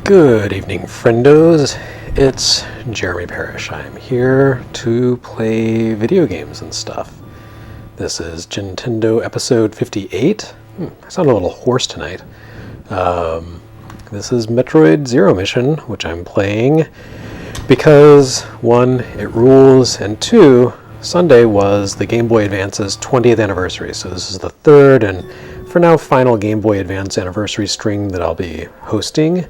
Good evening, friendos. It's Jeremy Parish. I'm here to play video games and stuff. This is Gintendo episode 58. I sound a little hoarse tonight. This is Metroid Zero Mission, which I'm playing because, one, it rules, and two, Sunday was the Game Boy Advance's 20th anniversary. So this is the third and, for now, final Game Boy Advance anniversary string that I'll be hosting.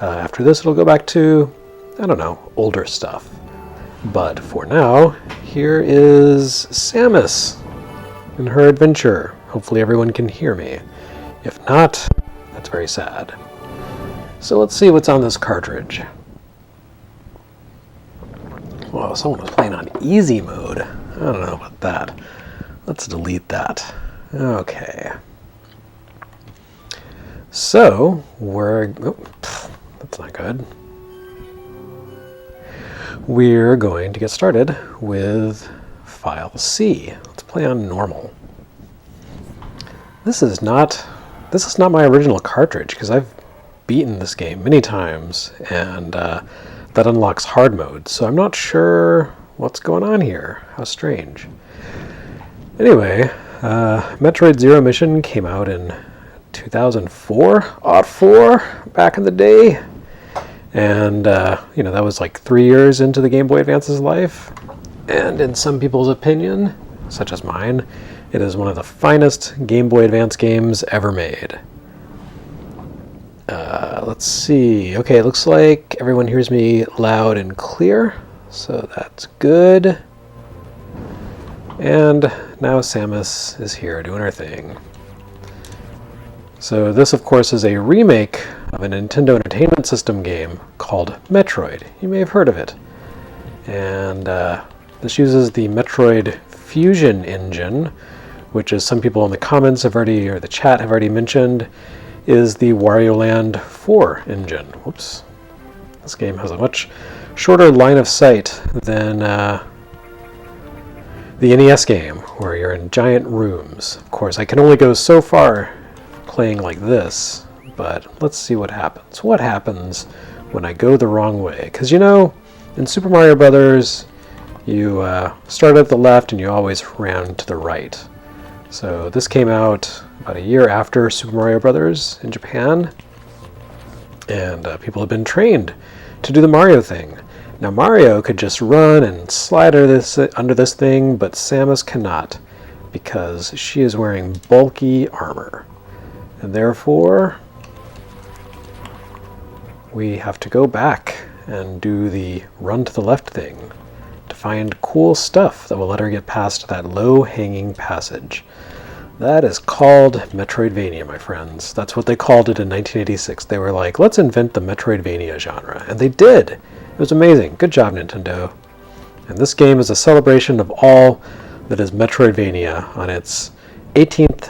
After this, it'll go back to, I don't know, older stuff. But for now, here is Samus in her adventure. Hopefully everyone can hear me. If not, that's very sad. So let's see what's on this cartridge. Well, someone was playing on easy mode. I don't know about that. Let's delete that. Okay. So, that's not good. We're going to get started with File C. Let's play on normal. This is not my original cartridge because I've beaten this game many times, and that unlocks hard mode. So I'm not sure what's going on here. How strange. Anyway, Metroid Zero Mission came out in 2004, back in the day. And, that was like 3 years into the Game Boy Advance's life. And in some people's opinion, such as mine, it is one of the finest Game Boy Advance games ever made. Let's see. Okay, it looks like everyone hears me loud and clear. So that's good. And now Samus is here doing her thing. So this, of course, is a remake of a Nintendo Entertainment System game called Metroid. You may have heard of it. And this uses the Metroid Fusion engine, which, as some people in the comments have already, or the chat have already mentioned, is the Wario Land 4 engine. Whoops. This game has a much shorter line of sight than the NES game, where you're in giant rooms. Of course, I can only go so far playing like this, but let's see what happens. What happens when I go the wrong way? Because, in Super Mario Brothers, you start at the left and you always ran to the right. So this came out about a year after Super Mario Brothers in Japan, and people have been trained to do the Mario thing. Now Mario could just run and slide under this thing, but Samus cannot, because she is wearing bulky armor. And therefore, we have to go back and do the run to the left thing to find cool stuff that will let her get past that low-hanging passage. That is called Metroidvania, my friends. That's what they called it in 1986. They were like, let's invent the Metroidvania genre. And they did. It was amazing. Good job, Nintendo. And this game is a celebration of all that is Metroidvania on its 18th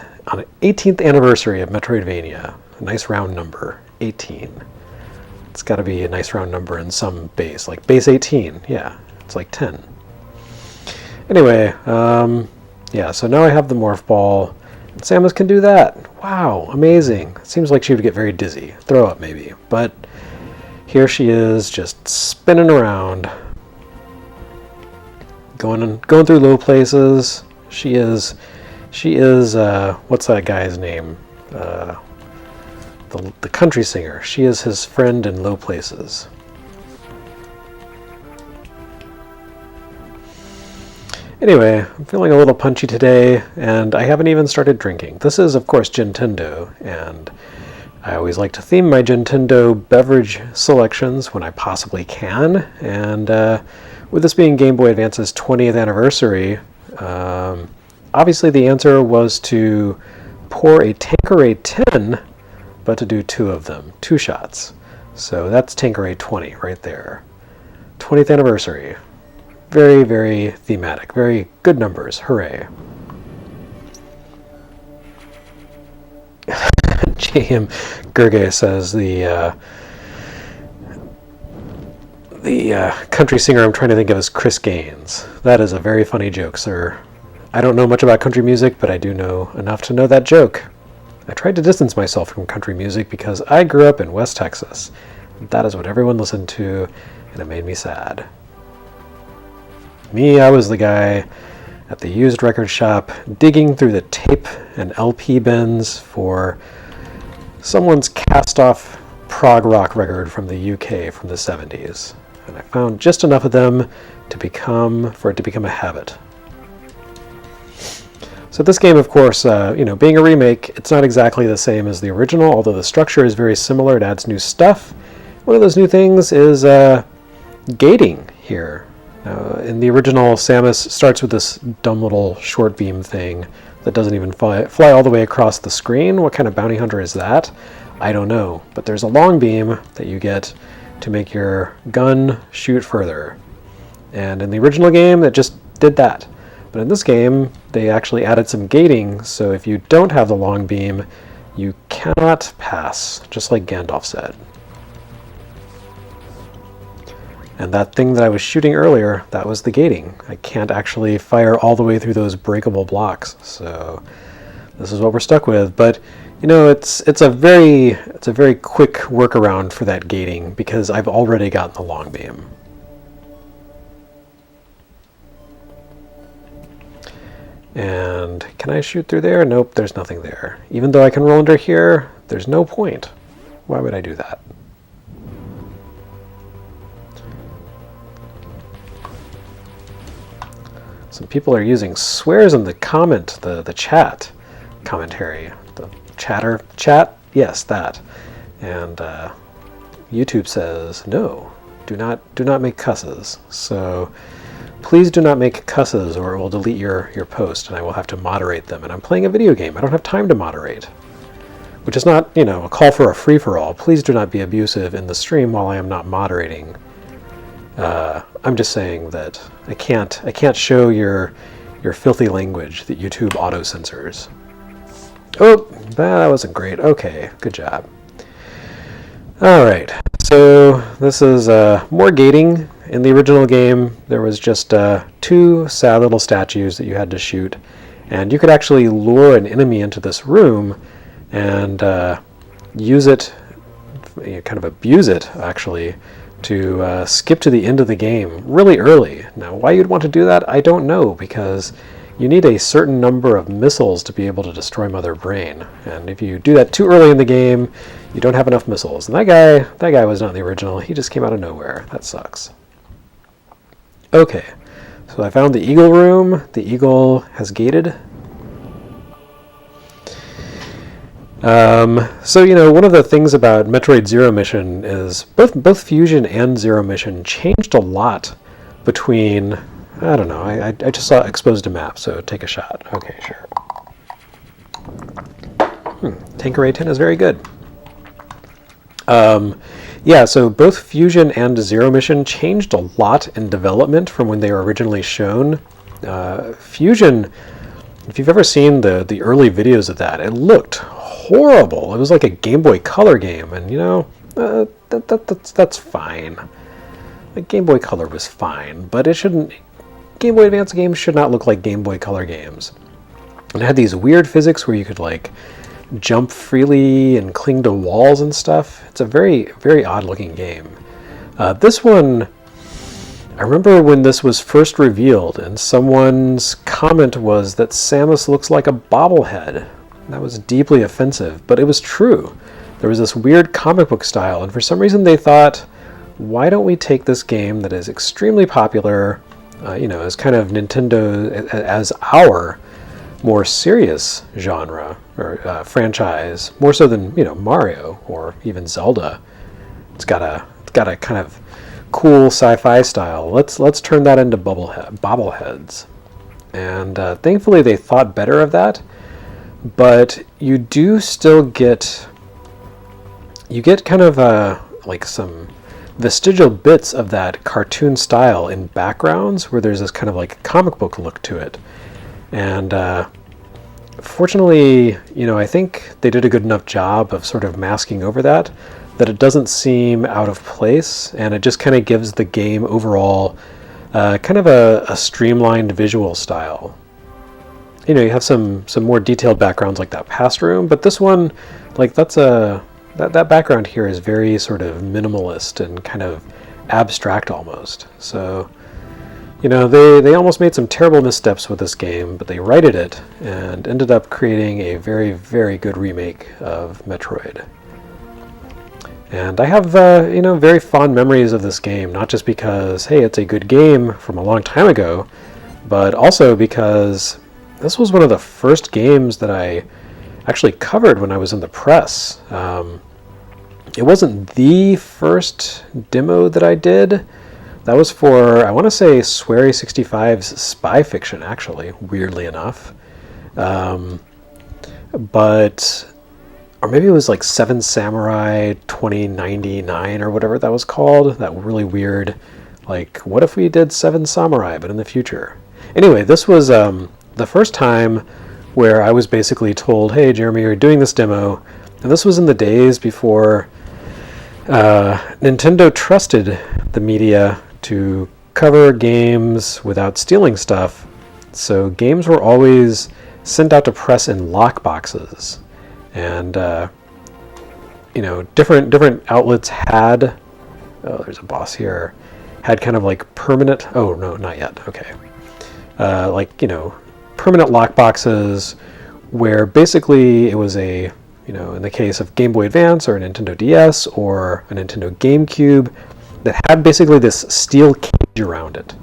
anniversary of Metroidvania. A nice round number, 18. It's got to be a nice round number in some base, like base 18. Yeah, it's like 10. Anyway, so now I have the Morph Ball. And Samus can do that. Wow, amazing. It seems like she would get very dizzy. Throw up, maybe. But here she is, just spinning around. Going through low places. She is, what's that guy's name? The country singer. She is his friend in low places. Anyway, I'm feeling a little punchy today, and I haven't even started drinking. This is, of course, Gintendo, and I always like to theme my Gintendo beverage selections when I possibly can. And with this being Game Boy Advance's 20th anniversary, obviously the answer was to pour a Tanqueray 10, but to do two of them, 2 shots. So that's Tanqueray 20 right there. 20th anniversary. Very, very thematic. Very good numbers. Hooray. J.M. Gerge says the country singer I'm trying to think of is Chris Gaines. That is a very funny joke, sir. I don't know much about country music, but I do know enough to know that joke. I tried to distance myself from country music because I grew up in West Texas. That is what everyone listened to, and it made me sad. Me, I was the guy at the used record shop digging through the tape and LP bins for someone's cast-off prog rock record from the UK from the 70s. And I found just enough of them for it to become a habit. So this game, of course, being a remake, it's not exactly the same as the original, although the structure is very similar. It adds new stuff. One of those new things is gating here. In the original, Samus starts with this dumb little short beam thing that doesn't even fly all the way across the screen. What kind of bounty hunter is that? I don't know. But there's a long beam that you get to make your gun shoot further. And in the original game, it just did that. But in this game, they actually added some gating, so if you don't have the long beam, you cannot pass, just like Gandalf said. And that thing that I was shooting earlier, that was the gating. I can't actually fire all the way through those breakable blocks, so this is what we're stuck with. But it's a very quick workaround for that gating because I've already gotten the long beam. And can I shoot through there? Nope, there's nothing there. Even though I can roll under here, there's no point. Why would I do that? Some people are using swears in the chat commentary. The chat? Yes, that. And YouTube says, no, do not make cusses. So please do not make cusses or it will delete your post and I will have to moderate them. And I'm playing a video game. I don't have time to moderate. Which is not, a call for a free-for-all. Please do not be abusive in the stream while I am not moderating. I'm just saying that I can't show your filthy language that YouTube auto-censors. Oh, that wasn't great. Okay, good job. Alright, so this is more gating. In the original game, there was just 2 sad little statues that you had to shoot, and you could actually lure an enemy into this room and use it, kind of abuse it, actually, to skip to the end of the game really early. Now, why you'd want to do that, I don't know, because you need a certain number of missiles to be able to destroy Mother Brain, and if you do that too early in the game, you don't have enough missiles. And that guy was not in the original. He just came out of nowhere. That sucks. Okay, so I found the Eagle room. The Eagle has gated. So, one of the things about Metroid Zero Mission is both Fusion and Zero Mission changed a lot between, I don't know, I just saw exposed a map, so take a shot. Okay, sure. Tanqueray 10 is very good. Yeah, so both Fusion and Zero Mission changed a lot in development from when they were originally shown. Fusion, if you've ever seen the early videos of that, it looked horrible. It was like a Game Boy Color game, and that's fine. The Game Boy Color was fine, but it shouldn't. Game Boy Advance games should not look like Game Boy Color games. And it had these weird physics where you could jump freely and cling to walls and stuff. It's a very, very odd looking game. This one, I remember when this was first revealed and someone's comment was that Samus looks like a bobblehead. That was deeply offensive, but it was true. There was this weird comic book style, and for some reason they thought, why don't we take this game that is extremely popular, as kind of Nintendo, as our more serious genre or franchise, more so than Mario or even Zelda. It's got a kind of cool sci-fi style. Let's turn that into bobbleheads. And thankfully they thought better of that. But you do still get kind of some vestigial bits of that cartoon style in backgrounds where there's this kind of comic book look to it. And fortunately, I think they did a good enough job of sort of masking over that it doesn't seem out of place, and it just kind of gives the game overall kind of a streamlined visual style. You have some more detailed backgrounds like that past room, but this one, that's a that background here is very sort of minimalist and kind of abstract almost. So, you know, they almost made some terrible missteps with this game, but they righted it and ended up creating a very, very good remake of Metroid. And I have, you know, very fond memories of this game, not just because, hey, it's a good game from a long time ago, but also because this was one of the first games that I actually covered when I was in the press. It wasn't the first demo that I did. That was for, I want to say, Swery65's Spy Fiction, actually, weirdly enough. But, or maybe it was like Seven Samurai 2099 or whatever that was called. That really weird, like, what if we did Seven Samurai, but in the future? Anyway, this was the first time where I was basically told, hey, Jeremy, you're doing this demo. And this was in the days before Nintendo trusted the media to cover games without stealing stuff. So games were always sent out to press in lockboxes. And, you know, different outlets had, oh, there's a boss here, had kind of like permanent, oh, no, not yet, okay. Like, you know, permanent lockboxes where basically it was a, you know, in the case of Game Boy Advance or a Nintendo DS or a Nintendo GameCube, that had basically this steel cage around it,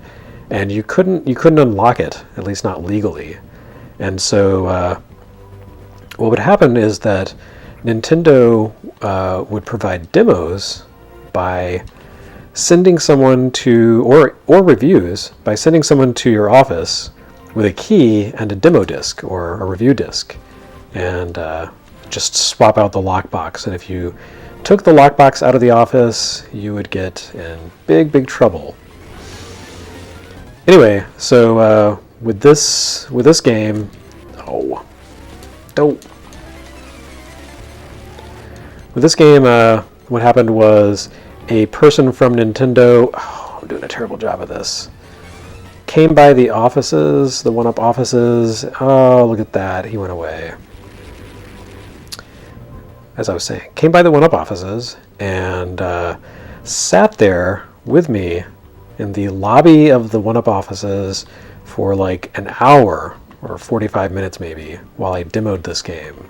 and you couldn't unlock it, at least not legally. And so what would happen is that Nintendo would provide demos by sending someone to, or reviews, by sending someone to your office with a key and a demo disc or a review disc, and just swap out the lockbox. And if you took the lockbox out of the office, you would get in big trouble. Anyway, so with this game, with this game, what happened was a person from Nintendo, I'm doing a terrible job of this, came by the offices, the 1UP offices. Oh, look at that, he went away. As I was saying, came by the 1UP offices and sat there with me in the lobby of the 1UP offices for like an hour or 45 minutes maybe while I demoed this game.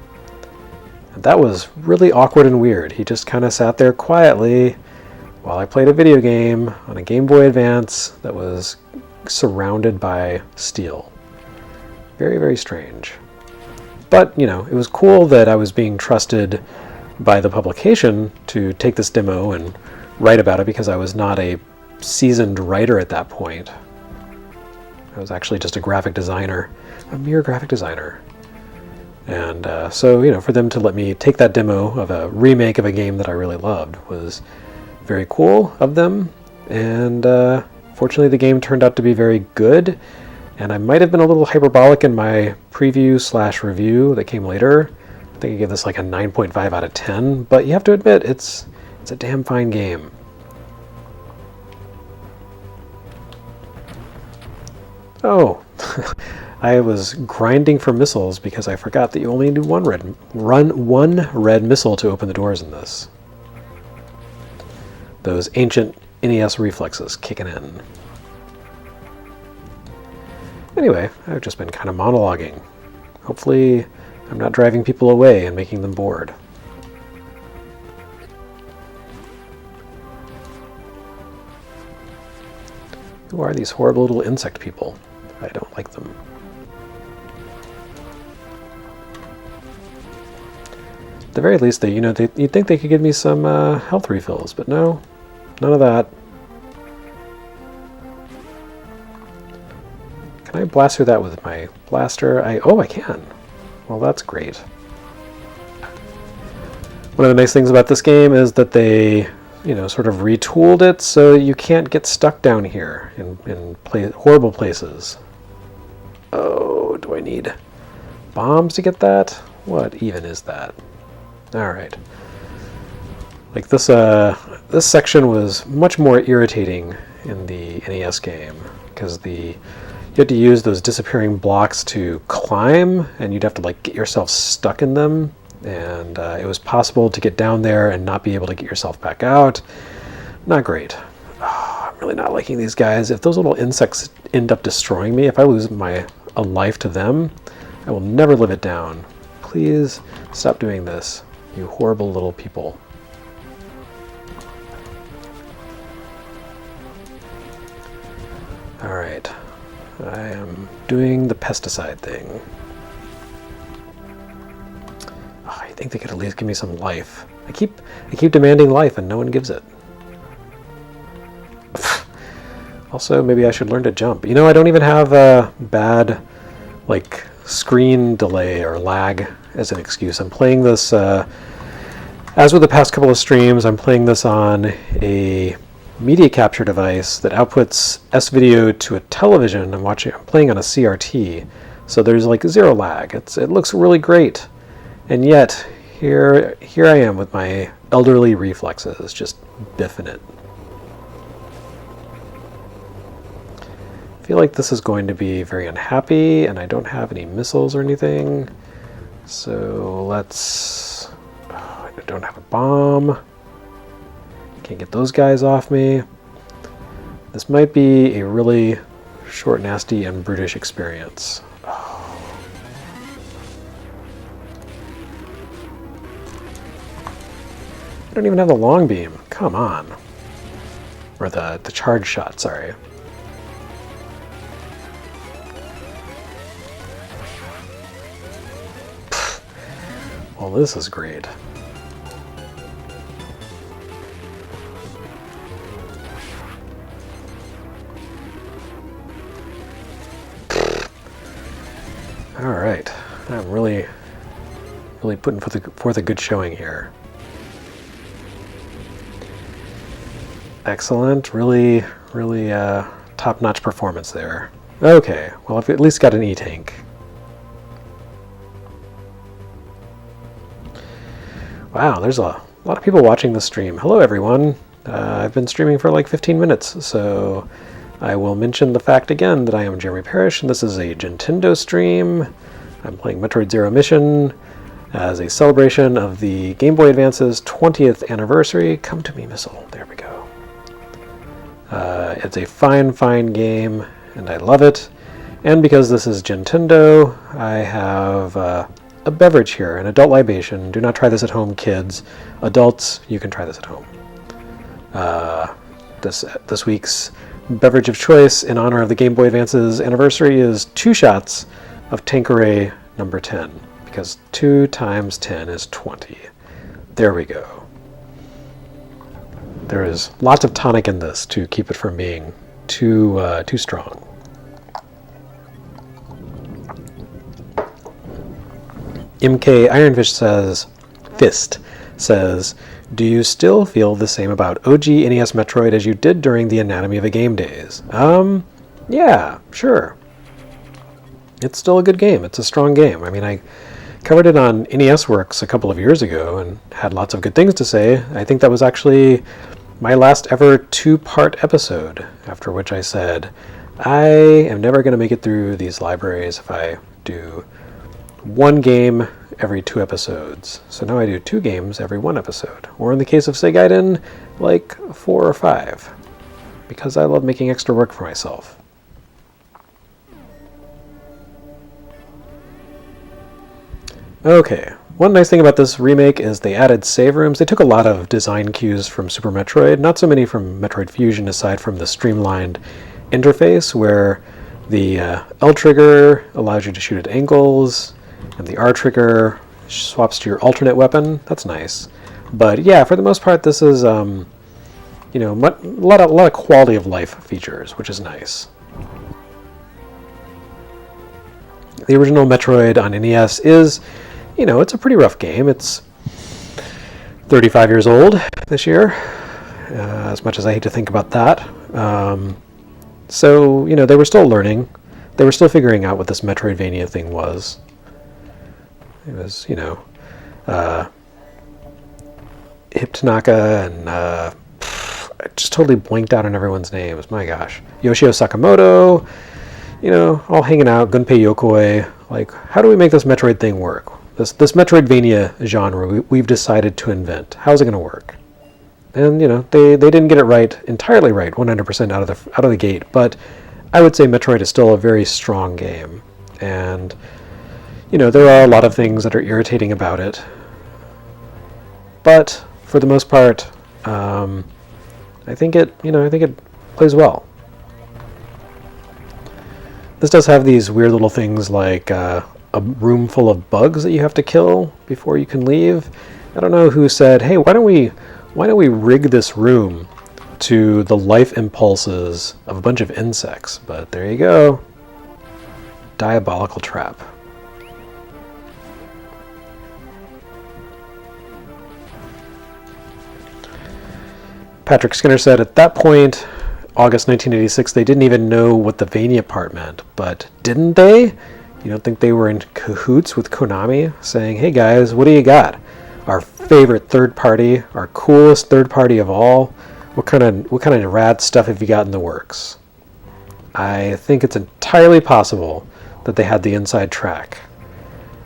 And that was really awkward and weird. He just kind of sat there quietly while I played a video game on a Game Boy Advance that was surrounded by steel. Very, very strange. But, you know, it was cool that I was being trusted by the publication to take this demo and write about it, because I was not a seasoned writer at that point. I was actually just a graphic designer, a mere graphic designer. And so, you know, for them to let me take that demo of a remake of a game that I really loved was very cool of them. And fortunately, the game turned out to be very good. And I might have been a little hyperbolic in my preview/review that came later. I think I gave this like a 9.5 out of 10, but you have to admit, it's a damn fine game. Oh, I was grinding for missiles because I forgot that you only need one red missile to open the doors in this. Those ancient NES reflexes kicking in. Anyway, I've just been kind of monologuing. Hopefully, I'm not driving people away and making them bored. Who are these horrible little insect people? I don't like them. At the very least, you'd think they could give me some health refills, but no, none of that. Can I blast through that with my blaster? I can. Well, that's great. One of the nice things about this game is that they, sort of retooled it so you can't get stuck down here in horrible places. Oh, do I need bombs to get that? What even is that? All right. Like this section was much more irritating in the NES game because you had to use those disappearing blocks to climb, and you'd have to get yourself stuck in them and it was possible to get down there and not be able to get yourself back out. Not great. Oh, I'm really not liking these guys. If those little insects end up destroying me, if I lose a life to them, I will never live it down. Please stop doing this, you horrible little people. Alright, I am doing the pesticide thing. Oh, I think they could at least give me some life. I keep demanding life and no one gives it. Also, maybe I should learn to jump. You know, I don't even have a bad, like, screen delay or lag as an excuse. I'm playing this, as with the past couple of streams, I'm playing this on a media capture device that outputs S-video to a television. I'm playing on a CRT, so there's like zero lag. It looks really great, and yet here I am with my elderly reflexes, just biffing it. I feel like this is going to be very unhappy, and I don't have any missiles or anything. So let's... I don't have a bomb. Can't get those guys off me. This might be a really short, nasty, and brutish experience. Oh. I don't even have the long beam. Come on. Or the charge shot, sorry. Well, this is great. All right, I'm really putting forth a good showing here. Excellent, really top-notch performance there. Okay, well, I've at least got an E-tank. Wow, there's a lot of people watching the stream. Hello, everyone. I've been streaming for like 15 minutes, so I will mention the fact again that I am Jeremy Parish, and this is a Gintendo stream. I'm playing Metroid Zero Mission as a celebration of the Game Boy Advance's 20th anniversary. Come to me, missile. There we go. It's a fine game, and I love it. And because this is Gintendo, I have a beverage here, an adult libation. Do not try this at home, kids. Adults, you can try this at home. This week's beverage of choice in honor of the Game Boy Advance's anniversary is 2 shots of Tanqueray number 10, because 2 times 10 is 20. There we go. There is lots of tonic in this to keep it from being too strong. MK Ironfish says, do you still feel the same about OG NES Metroid as you did during the Anatomy of a Game days? Yeah, sure. It's still a good game. It's a strong game. I mean, I covered it on NES Works a couple of years ago and had lots of good things to say. I think that was actually my last ever 2-part episode, after which I said, I am never going to make it through these libraries if I do 1 game every 2 episodes. So now I do 2 games every 1 episode. Or in the case of Segaiden, like 4 or 5. Because I love making extra work for myself. Okay, one nice thing about this remake is they added save rooms. They took a lot of design cues from Super Metroid, not so many from Metroid Fusion aside from the streamlined interface where the L trigger allows you to shoot at angles, and the R trigger swaps to your alternate weapon. That's nice. But yeah, for the most part, this is a lot of quality of life features, which is nice. The original Metroid on NES is, it's a pretty rough game. It's 35 years old this year, as much as I hate to think about that. So, they were still learning. They were still figuring out what this Metroidvania thing was. It was, Hip Tanaka and I just totally blanked out on everyone's names. My gosh. Yoshio Sakamoto, all hanging out, Gunpei Yokoi. Like, how do we make this Metroid thing work? this Metroidvania genre we've decided to invent. How's it going to work? And they didn't get it right, entirely right, 100% out of the gate. But I would say Metroid is still a very strong game, and there are a lot of things that are irritating about it. But for the most part, I think it plays well. This does have these weird little things like a room full of bugs that you have to kill before you can leave. I don't know who said, hey, why don't we rig this room to the life impulses of a bunch of insects? But there you go. Diabolical trap. Patrick Skinner said, at that point, August 1986, they didn't even know what the Vania part meant. But didn't they? You don't think they were in cahoots with Konami, saying, hey guys, what do you got? Our favorite third party, our coolest third party of all. What kind of rad stuff have you got in the works? I think it's entirely possible that they had the inside track.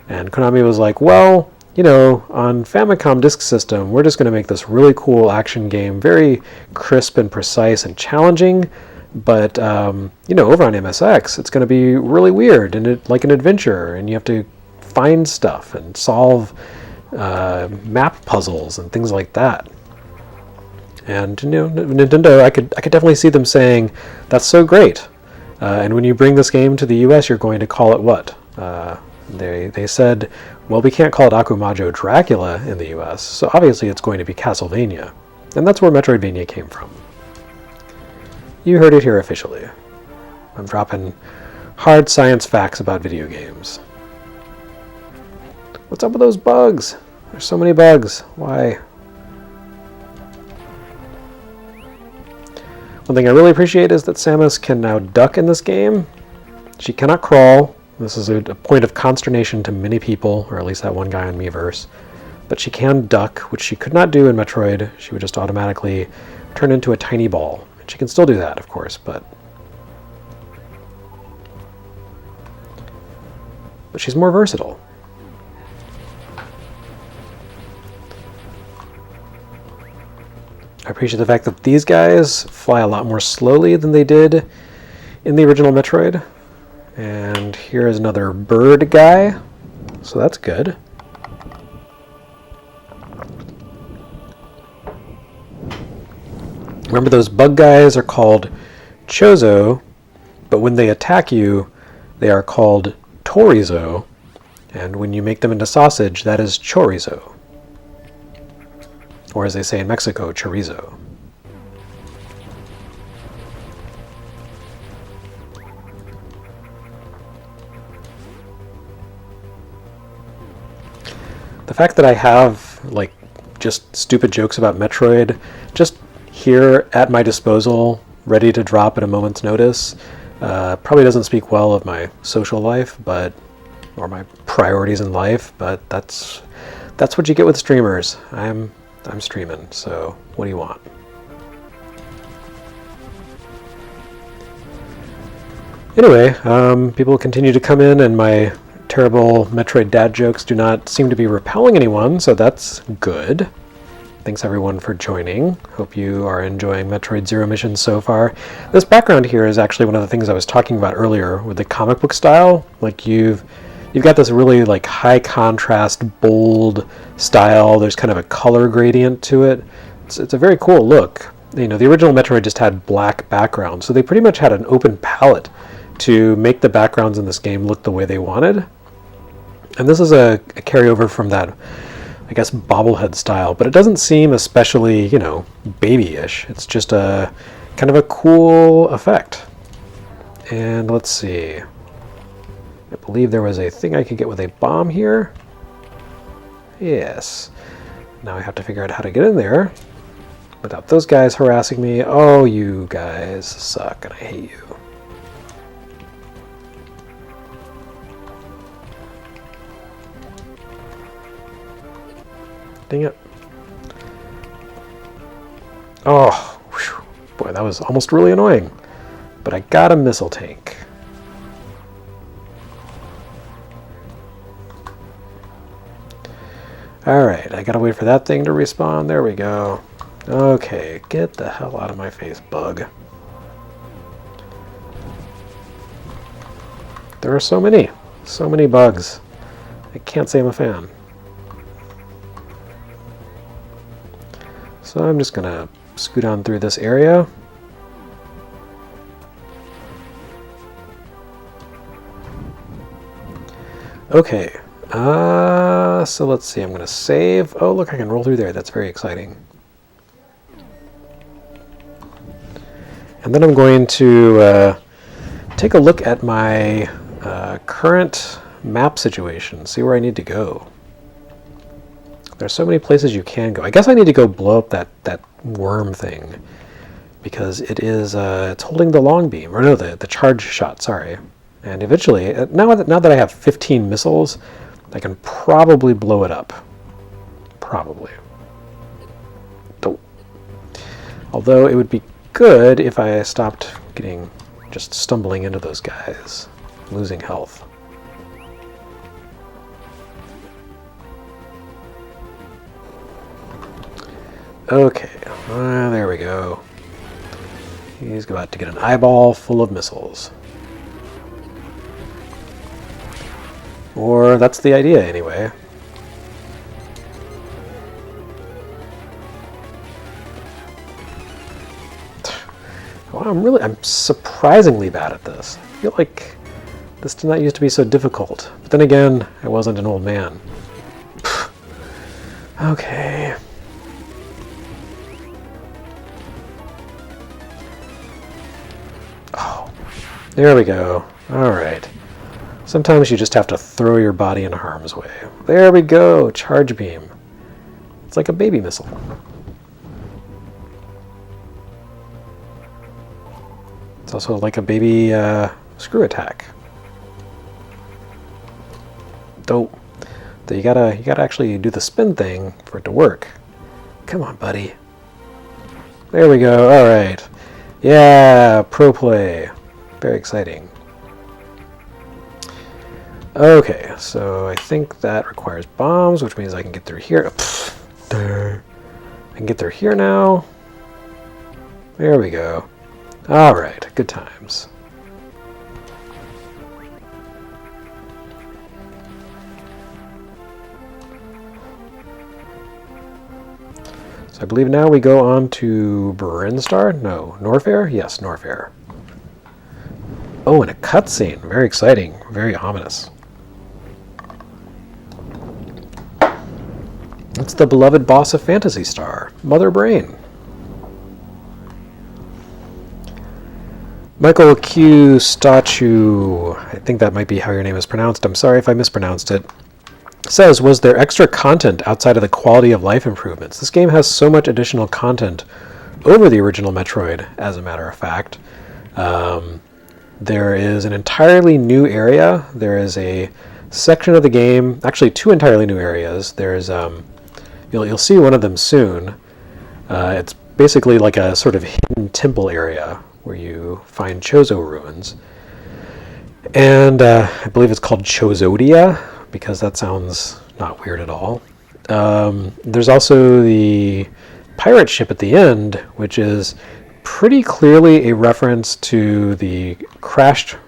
And Konami was like, well, on Famicom Disk System, we're just going to make this really cool action game, very crisp and precise and challenging. But, over on MSX, it's going to be really weird and like an adventure, and you have to find stuff and solve map puzzles and things like that. And Nintendo, I could definitely see them saying, that's so great. And when you bring this game to the US, you're going to call it what? They said, well, we can't call it Akumajo Dracula in the US, so obviously it's going to be Castlevania. And that's where Metroidvania came from. You heard it here officially. I'm dropping hard science facts about video games. What's up with those bugs? There's so many bugs. Why? One thing I really appreciate is that Samus can now duck in this game. She cannot crawl. This is a point of consternation to many people, or at least that one guy on Miiverse. But she can duck, which she could not do in Metroid. She would just automatically turn into a tiny ball. And she can still do that, of course, but she's more versatile. I appreciate the fact that these guys fly a lot more slowly than they did in the original Metroid. And here is another bird guy, so that's good. Remember, those bug guys are called Chozo, but when they attack you, they are called Torizo, and when you make them into sausage, that is chorizo. Or as they say in Mexico, chorizo. The fact that I have, just stupid jokes about Metroid just here at my disposal, ready to drop at a moment's notice, probably doesn't speak well of my social life, or my priorities in life, but that's what you get with streamers. I'm streaming, so what do you want? Anyway, people continue to come in, and my terrible Metroid dad jokes do not seem to be repelling anyone, so that's good. Thanks everyone for joining. Hope you are enjoying Metroid Zero Mission so far. This background here is actually one of the things I was talking about earlier with the comic book style. You've got this really high contrast, bold style. There's kind of a color gradient to it. It's a very cool look. The original Metroid just had black backgrounds, so they pretty much had an open palette to make the backgrounds in this game look the way they wanted. And this is a carryover from that, I guess, bobblehead style, but it doesn't seem especially, babyish. It's just a kind of a cool effect. And let's see. I believe there was a thing I could get with a bomb here. Yes. Now I have to figure out how to get in there without those guys harassing me. Oh, you guys suck, and I hate you. Dang it. Oh, whew. Boy, that was almost really annoying. But I got a missile tank. Alright, I gotta wait for that thing to respawn. There we go. Okay, get the hell out of my face, bug. There are so many bugs. I can't say I'm a fan. So I'm just gonna scoot on through this area. Okay, so let's see, I'm gonna save. Oh look, I can roll through there, that's very exciting. And then I'm going to take a look at my current map situation, see where I need to go. There's so many places you can go. I guess I need to go blow up that worm thing, because it is it's holding the long beam, or no, the charge shot, sorry. And eventually, now that I have 15 missiles, I can probably blow it up. Probably. Although it would be good if I stopped just stumbling into those guys, losing health. Okay, there we go. He's about to get an eyeball full of missiles. Or that's the idea, anyway. Well, I'm surprisingly bad at this. I feel like this did not used to be so difficult. But then again, I wasn't an old man. Okay. Oh, there we go. All right. Sometimes you just have to throw your body in harm's way. There we go, charge beam. It's like a baby missile. It's also like a baby screw attack. Though you gotta actually do the spin thing for it to work. Come on, buddy. There we go. All right. Yeah, pro play. Very exciting. Okay, so I think that requires bombs, which means I can get through here. I can get through here now. There we go. All right, good times. So I believe now we go on to Brinstar? No, Norfair? Yes, Norfair. Oh, and a cutscene. Very exciting. Very ominous. It's the beloved boss of Phantasy Star, Mother Brain. Michael Q. Stachu, I think that might be how your name is pronounced. I'm sorry if I mispronounced it. Says, was there extra content outside of the quality of life improvements? This game has so much additional content over the original Metroid, as a matter of fact. There is an entirely new area. There is a section of the game, actually two entirely new areas. There's you'll see one of them soon. It's basically like a sort of hidden temple area where you find Chozo ruins. And I believe it's called Chozodia, because that sounds not weird at all. There's also the pirate ship at the end, which is pretty clearly a reference to the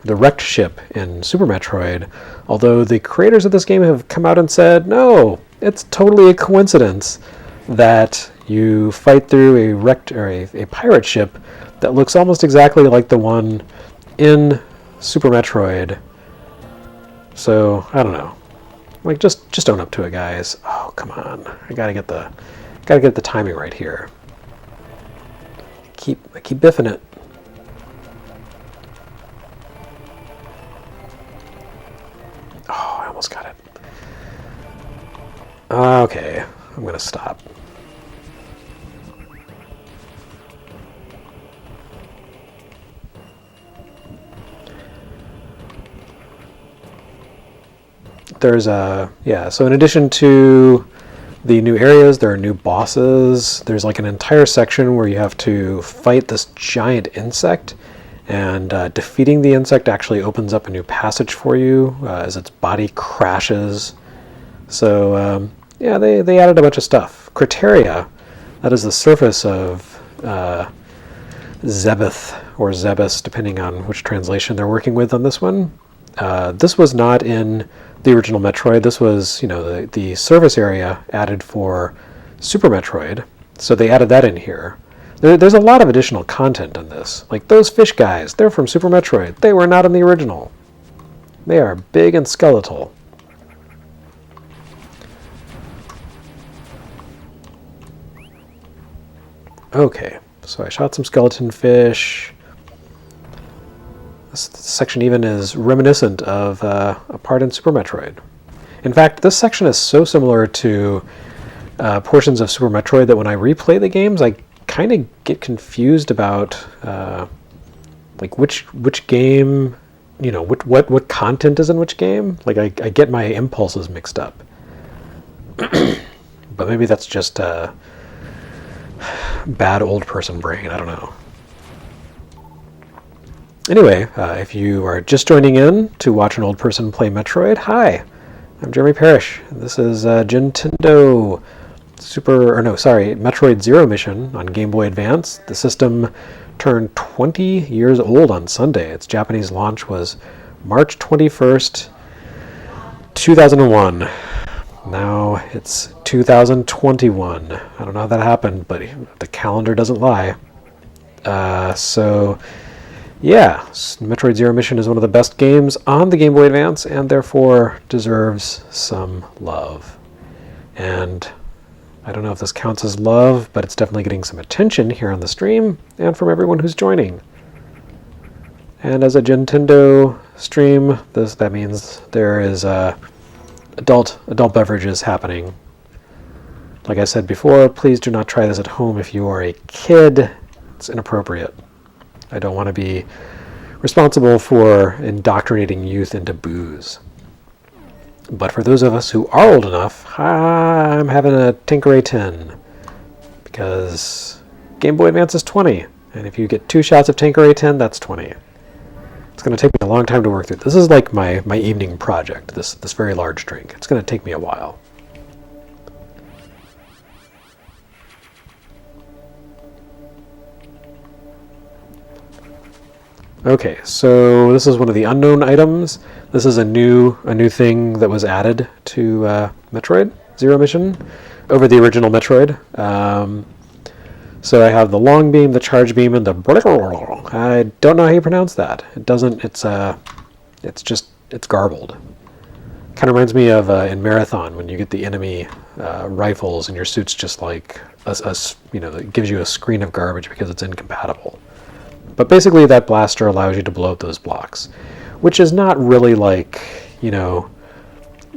wrecked ship in Super Metroid, although the creators of this game have come out and said, no, it's totally a coincidence that you fight through a wrecked or a pirate ship that looks almost exactly like the one in Super Metroid. So I don't know. Like just own up to it, guys. Oh, come on. I gotta get the timing right here. I keep biffing it. Oh, I almost got it. Okay, I'm gonna stop. There's so in addition to the new areas, there are new bosses. There's like an entire section where you have to fight this giant insect, and defeating the insect actually opens up a new passage for you as its body crashes. So Yeah, they added a bunch of stuff. Criteria, that is the surface of Zebeth or Zebus, depending on which translation they're working with on this one. This was not in the original Metroid. This was, the surface area added for Super Metroid, so they added that in here. There's a lot of additional content in this. Like those fish guys, they're from Super Metroid. They were not in the original. They are big and skeletal. Okay, so I shot some skeleton fish. This section even is reminiscent of a part in Super Metroid. In fact, this section is so similar to portions of Super Metroid that when I replay the games, I kind of get confused about like which game, what content is in which game. Like I get my impulses mixed up. But maybe that's just bad old person brain. I don't know. Anyway, if you are just joining in to watch an old person play Metroid, hi, I'm Jeremy Parish. This is Gintendo Metroid Zero Mission on Game Boy Advance. The system turned 20 years old on Sunday. Its Japanese launch was March 21st, 2001. Now it's 2021. I don't know how that happened, but the calendar doesn't lie. Yeah, Metroid Zero Mission is one of the best games on the Game Boy Advance and therefore deserves some love. And I don't know if this counts as love, but it's definitely getting some attention here on the stream and from everyone who's joining. And as a Gintendo stream, that means there is adult beverages happening. Like I said before, please do not try this at home if you are a kid. It's inappropriate. I don't want to be responsible for indoctrinating youth into booze. But for those of us who are old enough, I'm having a Tinkeray 10. Because Game Boy Advance is 20. And if you get 2 shots of Tinkeray 10, that's 20. It's going to take me a long time to work through. This is like my evening project, this very large drink. It's going to take me a while. Okay, so this is one of the unknown items. This is a new thing that was added to Metroid Zero Mission over the original Metroid. So I have the long beam, the charge beam, and the... I don't know how you pronounce that. It doesn't... It's garbled. Kind of reminds me of in Marathon when you get the enemy rifles and your suit's just like it gives you a screen of garbage because it's incompatible. But basically that blaster allows you to blow up those blocks, which is not really like,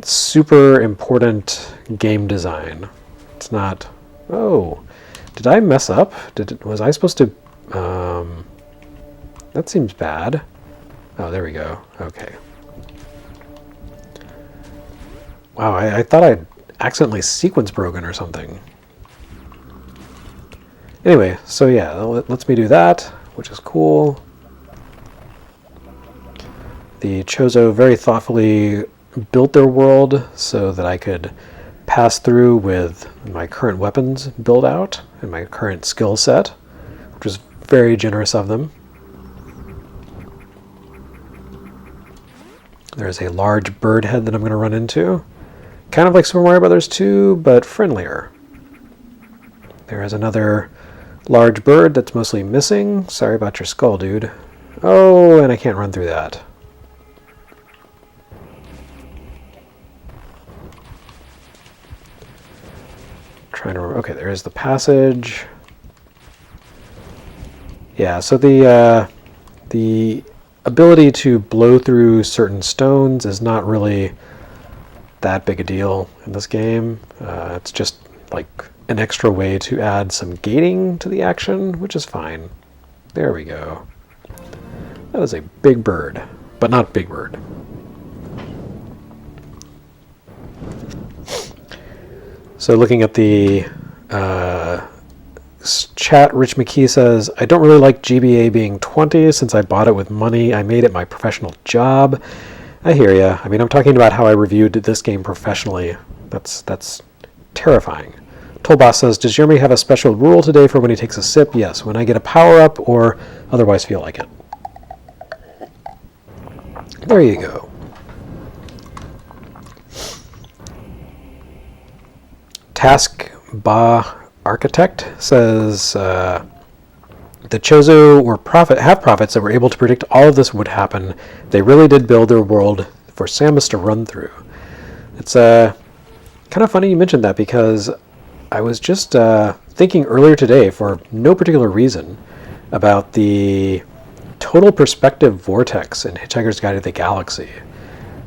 super important game design. It's not... Oh, did I mess up? Was I supposed to... That seems bad. Oh, there we go. Okay. Wow, I thought I'd accidentally sequence broken or something. Anyway, so yeah, that lets me do that, which is cool. The Chozo very thoughtfully built their world so that I could pass through with my current weapons build out and my current skill set, which was very generous of them. There's a large bird head that I'm going to run into. Kind of like Super Mario Bros. 2, but friendlier. There is another large bird that's mostly missing. Sorry about your skull, dude. Oh, and I can't run through that. Trying to remember. Okay, there is the passage. Yeah, so the ability to blow through certain stones is not really that big a deal in this game. It's just like an extra way to add some gating to the action, which is fine. There we go. That is a big bird, but not Big Bird. So looking at the chat, Rich McKee says, I don't really like GBA being 20 since I bought it with money. I made it my professional job. I hear ya. I mean, I'm talking about how I reviewed this game professionally. That's terrifying. Tollboss says, does Jeremy have a special rule today for when he takes a sip? Yes, when I get a power-up or otherwise feel like it. There you go. Task Ba Architect says, the Chozo have prophets that were able to predict all of this would happen. They really did build their world for Samus to run through. It's kind of funny you mentioned that, because I was just thinking earlier today, for no particular reason, about the total perspective vortex in Hitchhiker's Guide to the Galaxy,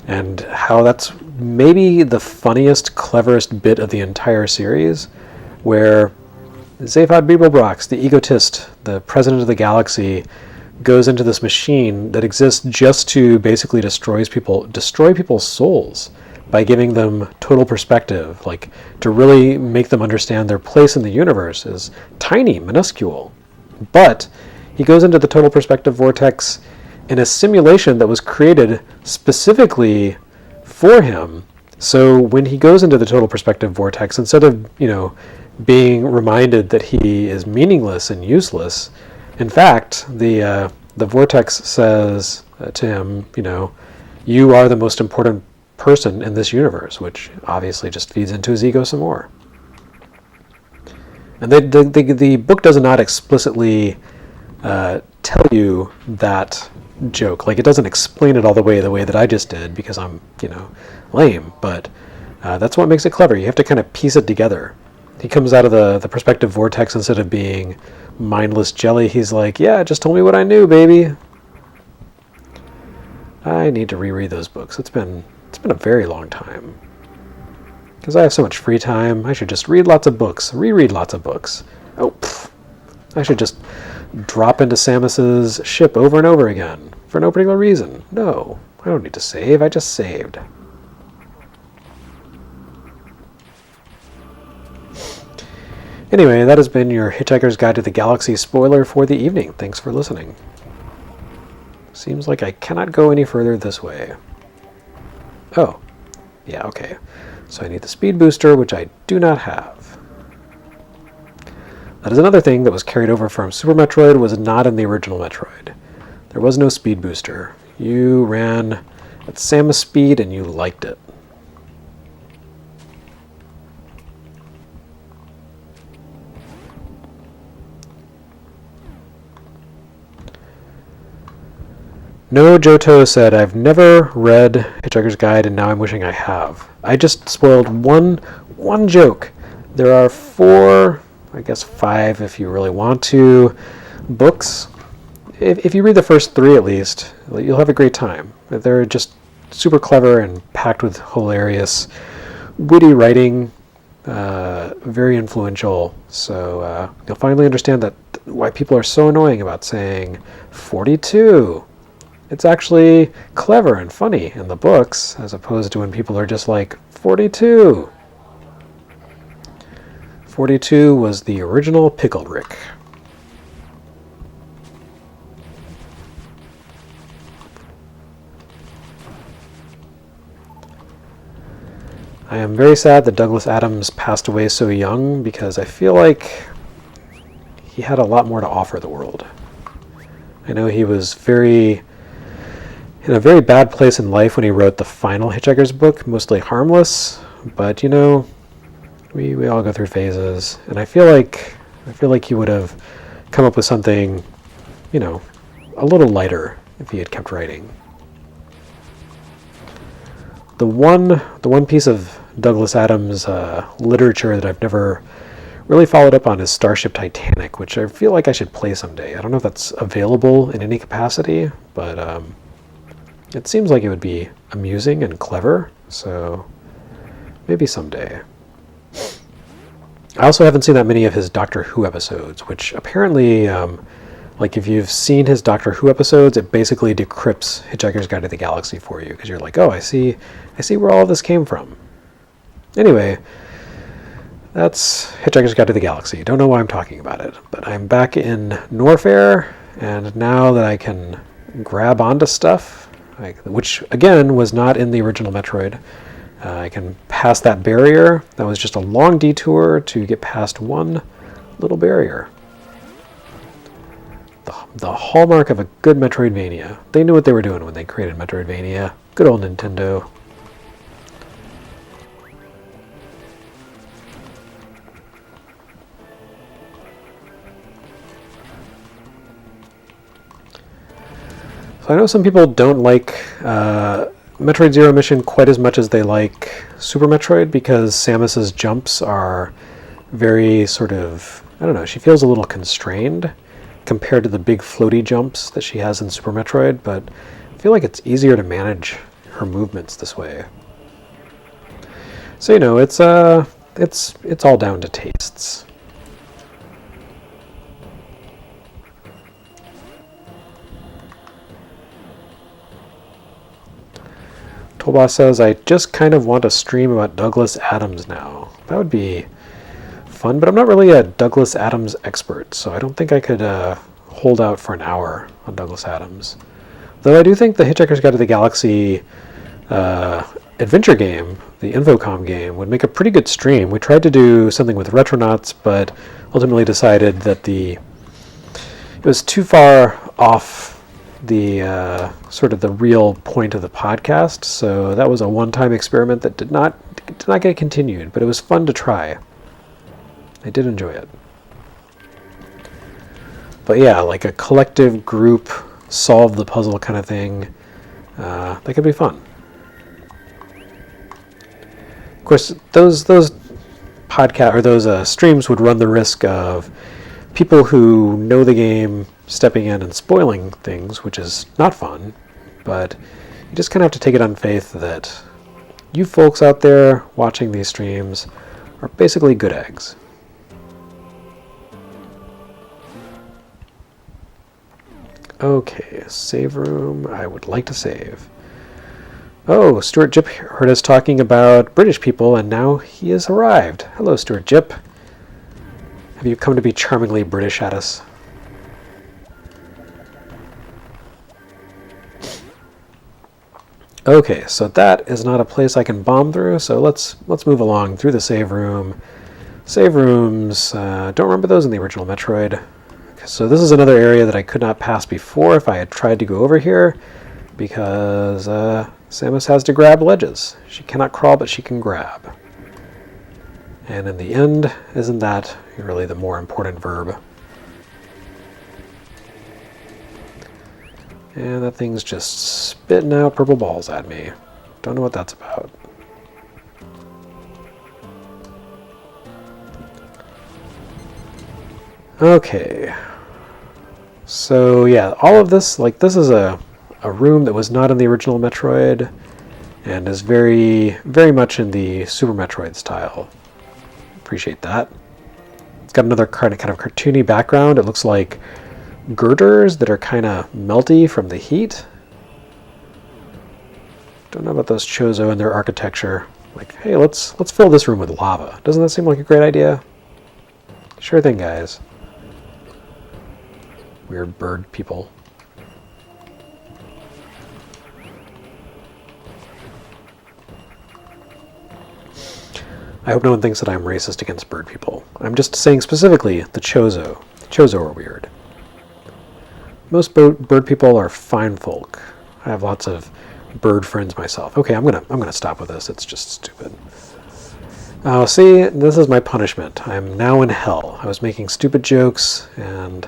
and how that's maybe the funniest, cleverest bit of the entire series, where Zaphod Beeblebrox, the egotist, the president of the galaxy, goes into this machine that exists just to basically destroy people's souls by giving them total perspective, like to really make them understand their place in the universe is tiny, minuscule. But he goes into the total perspective vortex in a simulation that was created specifically for him. So when he goes into the total perspective vortex, instead of, being reminded that he is meaningless and useless, in fact, the vortex says to him, you are the most important person in this universe, which obviously just feeds into his ego some more. And the book does not explicitly tell you that joke. Like, it doesn't explain it all the way that I just did, because I'm, lame. But that's what makes it clever. You have to kind of piece it together. He comes out of the perspective vortex, instead of being mindless jelly, he's like, yeah, just told me what I knew, baby. I need to reread those books. It's been a very long time. Because I have so much free time, I should just read lots of books, reread lots of books. I should just drop into Samus's ship over and over again, for no particular reason. No, I don't need to save, I just saved. Anyway, that has been your Hitchhiker's Guide to the Galaxy spoiler for the evening. Thanks for listening. Seems like I cannot go any further this way. Oh, yeah, okay. So I need the speed booster, which I do not have. That is another thing that was carried over from Super Metroid, was not in the original Metroid. There was no speed booster. You ran at Samus speed and you liked it. No Johto said, I've never read Hitchhiker's Guide and now I'm wishing I have. I just spoiled one joke. There are 4, I guess 5 if you really want to, books. If you read the first 3 at least, you'll have a great time. They're just super clever and packed with hilarious, witty writing, very influential. So you'll finally understand that why people are so annoying about saying 42. It's actually clever and funny in the books, as opposed to when people are just like, 42. 42 was the original Pickle Rick. I am very sad that Douglas Adams passed away so young, because I feel like he had a lot more to offer the world. I know he was in a very bad place in life when he wrote the final Hitchhiker's book, mostly harmless, but we all go through phases, and I feel like he would have come up with something, a little lighter if he had kept writing. The one piece of Douglas Adams literature that I've never really followed up on is Starship Titanic, which I feel like I should play someday. I don't know if that's available in any capacity, but it seems like it would be amusing and clever, so maybe someday. I also haven't seen that many of his Doctor Who episodes, which apparently, if you've seen his Doctor Who episodes, it basically decrypts Hitchhiker's Guide to the Galaxy for you, because you're like, oh, I see where all of this came from. Anyway, that's Hitchhiker's Guide to the Galaxy. Don't know why I'm talking about it, but I'm back in Norfair, and now that I can grab onto stuff, which again was not in the original Metroid, I can pass that barrier. That was just a long detour to get past one little barrier. The hallmark of a good Metroidvania. They knew what they were doing when they created Metroidvania. Good old Nintendo. So I know some people don't like Metroid Zero Mission quite as much as they like Super Metroid, because Samus's jumps are very sort of, I don't know, she feels a little constrained compared to the big floaty jumps that she has in Super Metroid, but I feel like it's easier to manage her movements this way. So, you know, it's all down to tastes. Toolboss says, I just kind of want a stream about Douglas Adams now. That would be fun, but I'm not really a Douglas Adams expert, so I don't think I could hold out for an hour on Douglas Adams. Though I do think the Hitchhiker's Guide to the Galaxy adventure game, the Infocom game, would make a pretty good stream. We tried to do something with Retronauts, but ultimately decided that it was too far off the sort of the real point of the podcast, so that was a one-time experiment that did not get continued, but it was fun to try. I did enjoy it. But yeah, like a collective group solve the puzzle kind of thing, that could be fun. Of course, those podcast or those streams would run the risk of people who know the game stepping in and spoiling things, which is not fun, but you just kind of have to take it on faith that you folks out there watching these streams are basically good eggs. Okay, save room. I would like to save. Oh, Stuart Jip heard us talking about British people, and now he has arrived. Hello, Stuart Jip. Have you come to be charmingly British at us? Okay, so that is not a place I can bomb through, so let's move along through the save room. Save rooms, don't remember those in the original Metroid. Okay, so this is another area that I could not pass before if I had tried to go over here, because Samus has to grab ledges. She cannot crawl, but she can grab. And in the end, isn't that really the more important verb? And that thing's just spitting out purple balls at me. Don't know what that's about. Okay. So yeah, all of this, like this is a room that was not in the original Metroid and is very, very much in the Super Metroid style. Appreciate that. It's got another kind of cartoony background. It looks like girders that are kind of melty from the heat. Don't know about those Chozo and their architecture. Like, hey, let's fill this room with lava. Doesn't that seem like a great idea? Sure thing, guys. Weird bird people. I hope no one thinks that I'm racist against bird people. I'm just saying specifically the Chozo. The Chozo are weird. Most bird people are fine folk. I have lots of bird friends myself. Okay, I'm gonna stop with this. It's just stupid. Oh, see, this is my punishment. I'm now in hell. I was making stupid jokes, and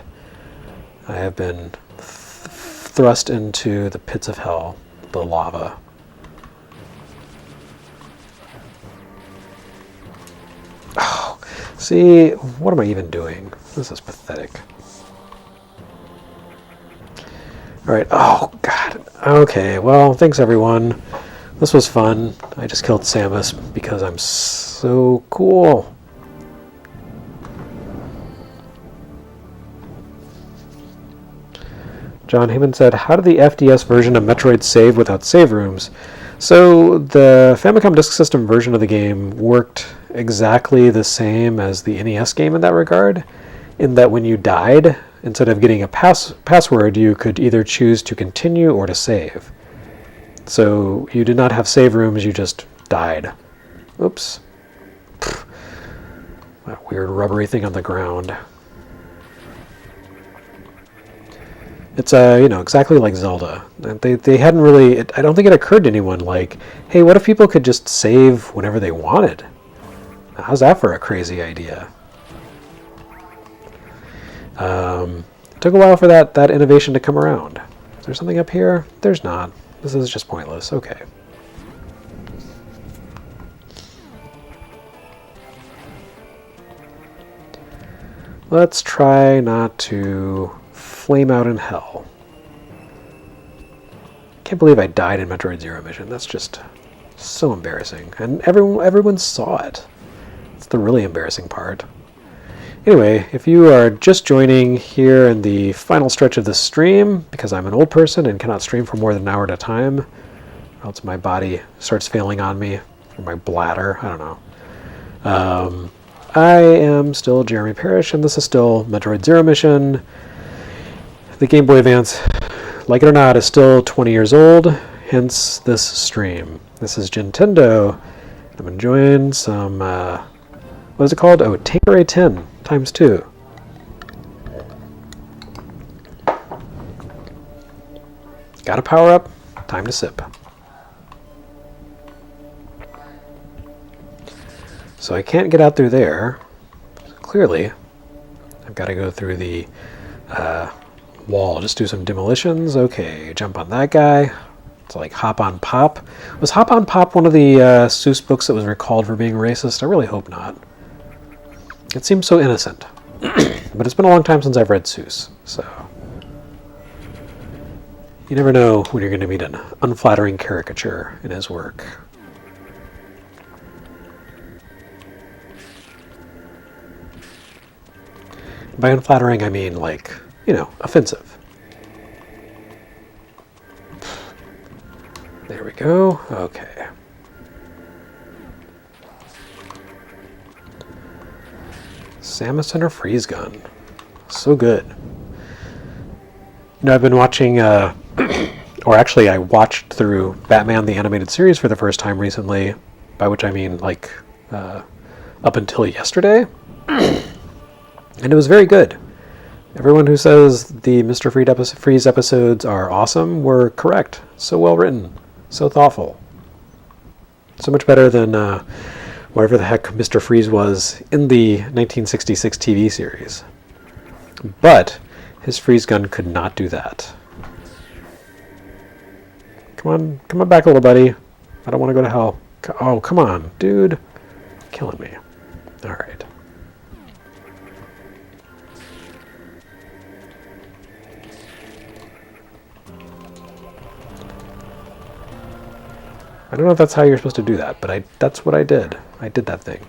I have been thrust into the pits of hell, the lava. Oh, see, what am I even doing? This is pathetic. Alright, oh god. Okay, well, thanks everyone. This was fun. I just killed Samus because I'm so cool. John Heyman said, how did the FDS version of Metroid save without save rooms? So the Famicom Disk System version of the game worked exactly the same as the NES game in that regard, in that when you died, instead of getting a password, you could either choose to continue or to save. So you did not have save rooms, you just died. Oops. That weird rubbery thing on the ground. It's exactly like Zelda. They hadn't really. I don't think it occurred to anyone like, hey, what if people could just save whenever they wanted? How's that for a crazy idea? It took a while for that innovation to come around. Is there something up here? There's not. This is just pointless. Okay. Let's try not to flame out in hell. Can't believe I died in Metroid Zero Mission. That's just so embarrassing. And everyone saw it. It's the really embarrassing part. Anyway, if you are just joining here in the final stretch of this stream, because I'm an old person and cannot stream for more than an hour at a time, or else my body starts failing on me, or my bladder, I don't know. I am still Jeremy Parish, and this is still Metroid Zero Mission. The Game Boy Advance, like it or not, is still 20 years old, hence this stream. This is Gintendo. I'm enjoying some, what is it called? Oh, Tanqueray 10 times 2. Gotta power up, time to sip. So I can't get out through there. Clearly, I've got to go through the wall. Just do some demolitions. Okay, jump on that guy. It's like Hop on Pop. Was Hop on Pop one of the Seuss books that was recalled for being racist? I really hope not. It seems so innocent. But it's been a long time since I've read Seuss, so you never know when you're going to meet an unflattering caricature in his work. By unflattering, I mean, like, offensive. There we go. Okay. Samus and her freeze gun. So good. I've been watching, or actually I watched through Batman the Animated Series for the first time recently, by which I mean, like, up until yesterday. And it was very good. Everyone who says the Mr. Freeze episodes are awesome were correct. So well written. So thoughtful. So much better than whatever the heck Mr. Freeze was in the 1966 TV series. But his freeze gun could not do that. Come on back a little, buddy. I don't want to go to hell. Oh, come on, dude. Killing me. All right. I don't know if that's how you're supposed to do that, but that's what I did. I did that thing.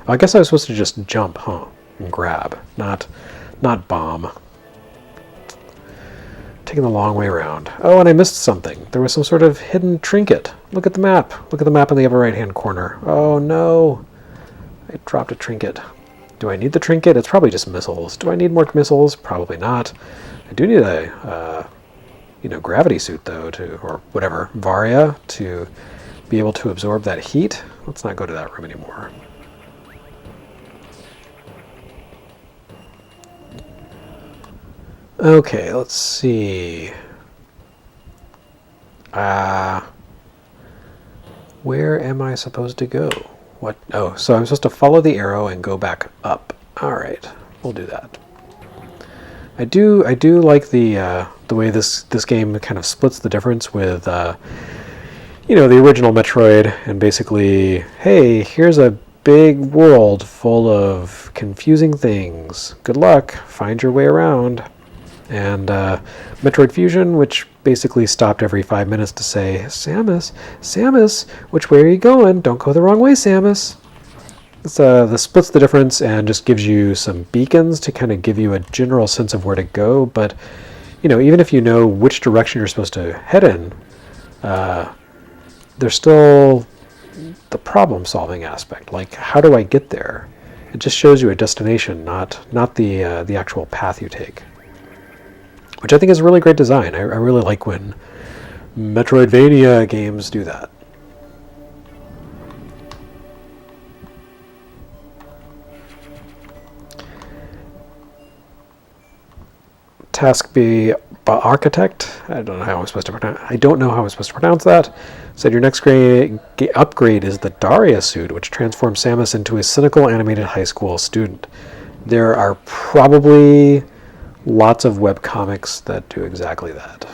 I guess I was supposed to just jump, huh? And grab, not bomb. Taking the long way around. Oh, and I missed something. There was some sort of hidden trinket. Look at the map. Look at the map in the upper right-hand corner. Oh, no. I dropped a trinket. Do I need the trinket? It's probably just missiles. Do I need more missiles? Probably not. I do need a, gravity suit, though, or whatever, Varia, to be able to absorb that heat. Let's not go to that room anymore. Okay, let's see. Where am I supposed to go? What? Oh, so I'm supposed to follow the arrow and go back up. All right, we'll do that. I do like the way this game kind of splits the difference with the original Metroid, and basically, hey, here's a big world full of confusing things. Good luck, find your way around. And Metroid Fusion, which basically stopped every 5 minutes to say, Samus, which way are you going? Don't go the wrong way, Samus. This splits the difference and just gives you some beacons to kind of give you a general sense of where to go. But, even if you know which direction you're supposed to head in, there's still the problem-solving aspect. Like, how do I get there? It just shows you a destination, not the actual path you take. Which I think is a really great design. I really like when Metroidvania games do that. Task B Architect. I don't know how I'm supposed to pronounce that. Said your next upgrade is the Daria suit, which transforms Samus into a cynical animated high school student. There are probably lots of webcomics that do exactly that.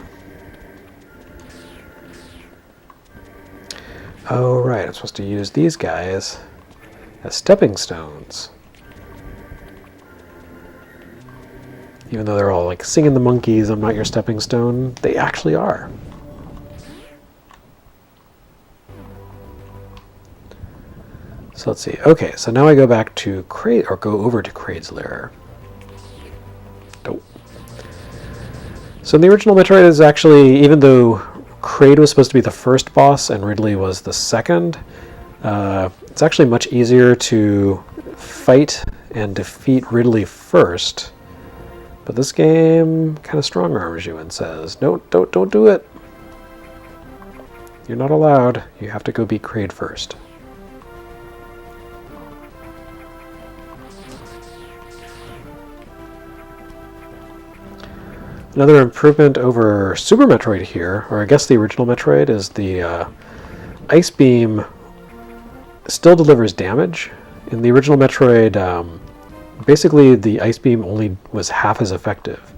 Oh right, I'm supposed to use these guys as stepping stones. Even though they're all like singing the monkeys, I'm not your stepping stone, they actually are. So let's see. Okay, so now I go back to Kraid, or go over to Kraid's lair. Nope. So in the original Metroid is actually, even though Kraid was supposed to be the first boss and Ridley was the second, it's actually much easier to fight and defeat Ridley first. But this game kind of strong arms you and says, no, don't do it. You're not allowed. You have to go beat Kraid first. Another improvement over Super Metroid here, or I guess the original Metroid, is the Ice Beam still delivers damage. In the original Metroid, basically the Ice Beam only was half as effective.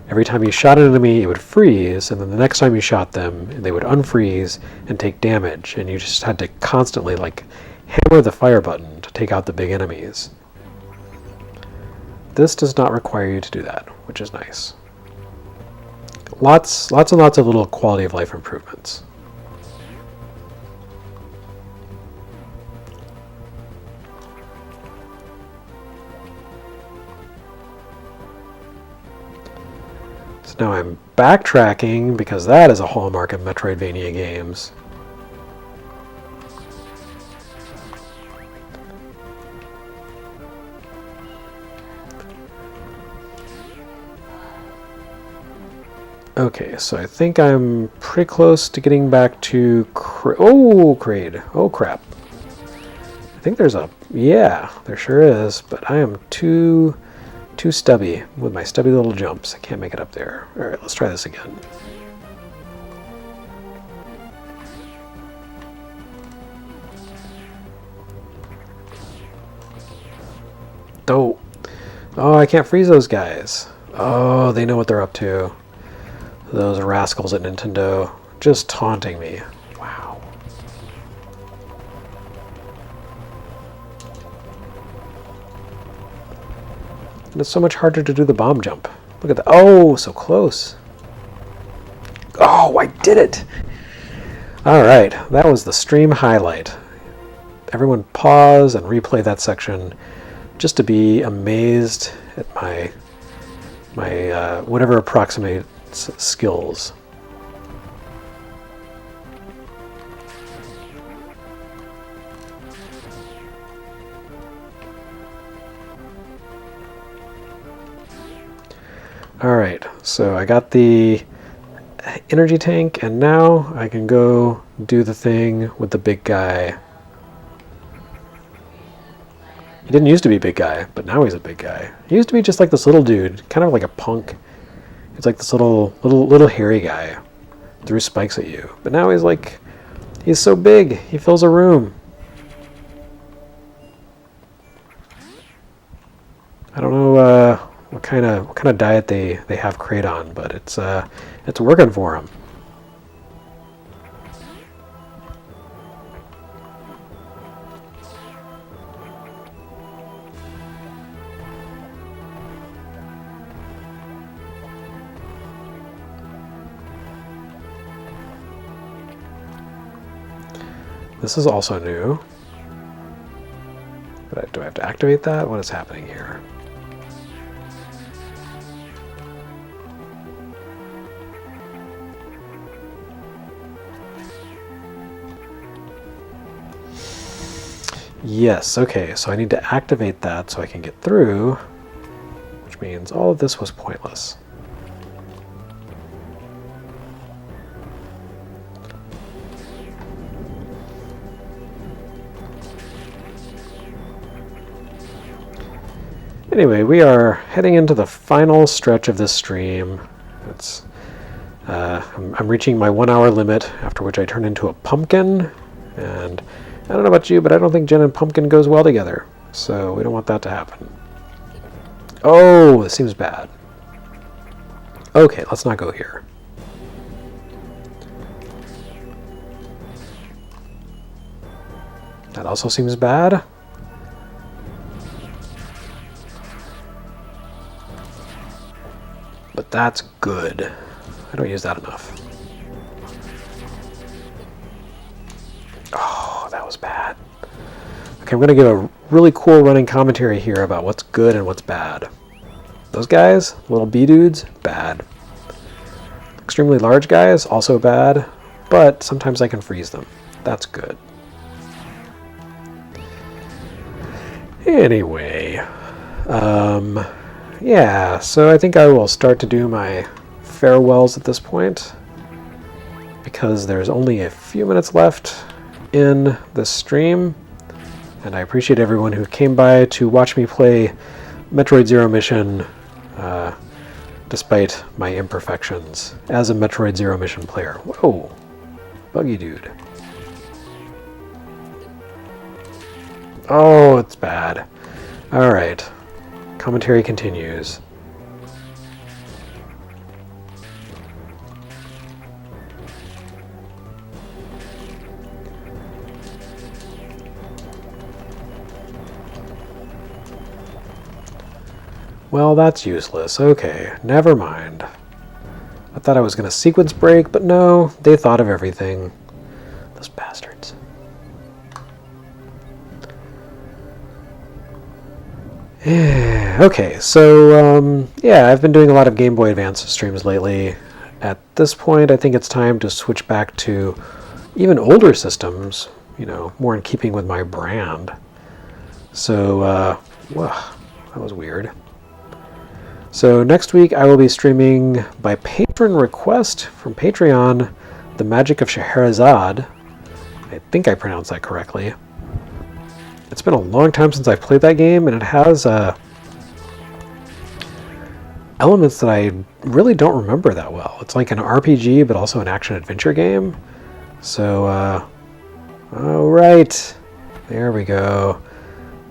Every time you shot an enemy, it would freeze, and then the next time you shot them, they would unfreeze and take damage, and you just had to constantly like hammer the fire button to take out the big enemies. This does not require you to do that, which is nice. Lots and lots of little quality of life improvements. So now I'm backtracking because that is a hallmark of Metroidvania games. Okay, so I think I'm pretty close to getting back to Kraid. Oh crap. I think there's yeah, there sure is, but I am too stubby with my stubby little jumps. I can't make it up there. All right, let's try this again. Oh, I can't freeze those guys. Oh, they know what they're up to. Those rascals at Nintendo, just taunting me. Wow. And it's so much harder to do the bomb jump. Look at that. Oh, so close. Oh, I did it. All right, that was the stream highlight. Everyone pause and replay that section just to be amazed at my whatever approximates skills. Alright, so I got the energy tank, and now I can go do the thing with the big guy. He didn't used to be a big guy, but now he's a big guy. He used to be just like this little dude, kind of like a punk. He's like this little hairy guy, threw spikes at you. But now he's so big, he fills a room. I don't know what kind of diet they have Kraid on, but it's working for him. This is also new. But do I have to activate that? What is happening here? Yes, okay, so I need to activate that so I can get through, which means all of this was pointless. Anyway, we are heading into the final stretch of this stream. I'm reaching my 1 hour limit, after which I turn into a pumpkin. And I don't know about you, but I don't think Jen and pumpkin goes well together. So we don't want that to happen. Oh, this seems bad. Okay, let's not go here. That also seems bad. But that's good. I don't use that enough. Oh, that was bad. Okay, I'm going to give a really cool running commentary here about what's good and what's bad. Those guys, little bee dudes, bad. Extremely large guys, also bad, but sometimes I can freeze them. That's good. Anyway, yeah, so I think I will start to do my farewells at this point, because there's only a few minutes left in this stream, and I appreciate everyone who came by to watch me play Metroid Zero Mission, despite my imperfections as a Metroid Zero Mission player. Whoa, buggy dude. Oh, it's bad. Alright. Commentary continues. Well, that's useless. Okay, never mind. I thought I was going to sequence break, but no, they thought of everything. Those bastards. Okay, so, yeah, I've been doing a lot of Game Boy Advance streams lately. At this point, I think it's time to switch back to even older systems, you know, more in keeping with my brand. So, whoa, that was weird. So next week I will be streaming by patron request from Patreon, The Magic of Scheherazade. I think I pronounced that correctly. It's been a long time since I've played that game, and it has elements that I really don't remember that well. It's like an RPG, but also an action-adventure game. So, all right. There we go.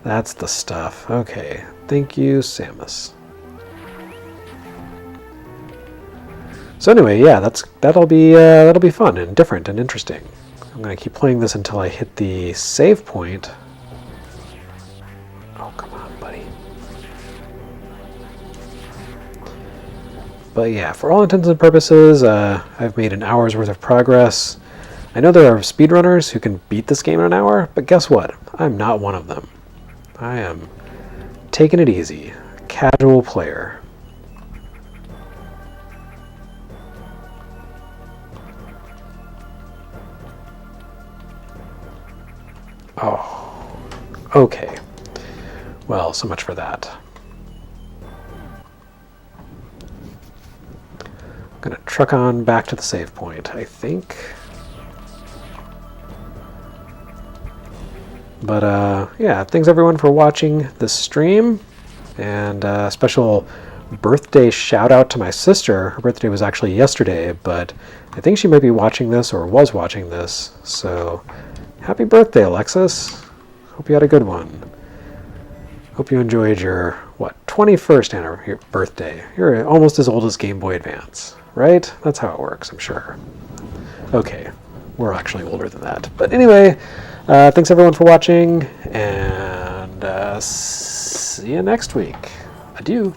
That's the stuff. Okay. Thank you, Samus. So anyway, yeah, that'll be fun and different and interesting. I'm gonna keep playing this until I hit the save point. Oh, come on, buddy. But yeah, for all intents and purposes, I've made an hour's worth of progress. I know there are speedrunners who can beat this game in an hour, but guess what? I'm not one of them. I am taking it easy, casual player. Oh, okay. Well, so much for that. I'm gonna truck on back to the save point, I think. But, yeah, thanks everyone for watching this stream. And special birthday shout out to my sister. Her birthday was actually yesterday, but I think she might be watching this or was watching this. So, happy birthday, Alexis. Hope you had a good one. Hope you enjoyed your, 21st birthday. You're almost as old as Game Boy Advance, right? That's how it works, I'm sure. Okay, we're actually older than that. But anyway, thanks everyone for watching, and see you next week. Adieu.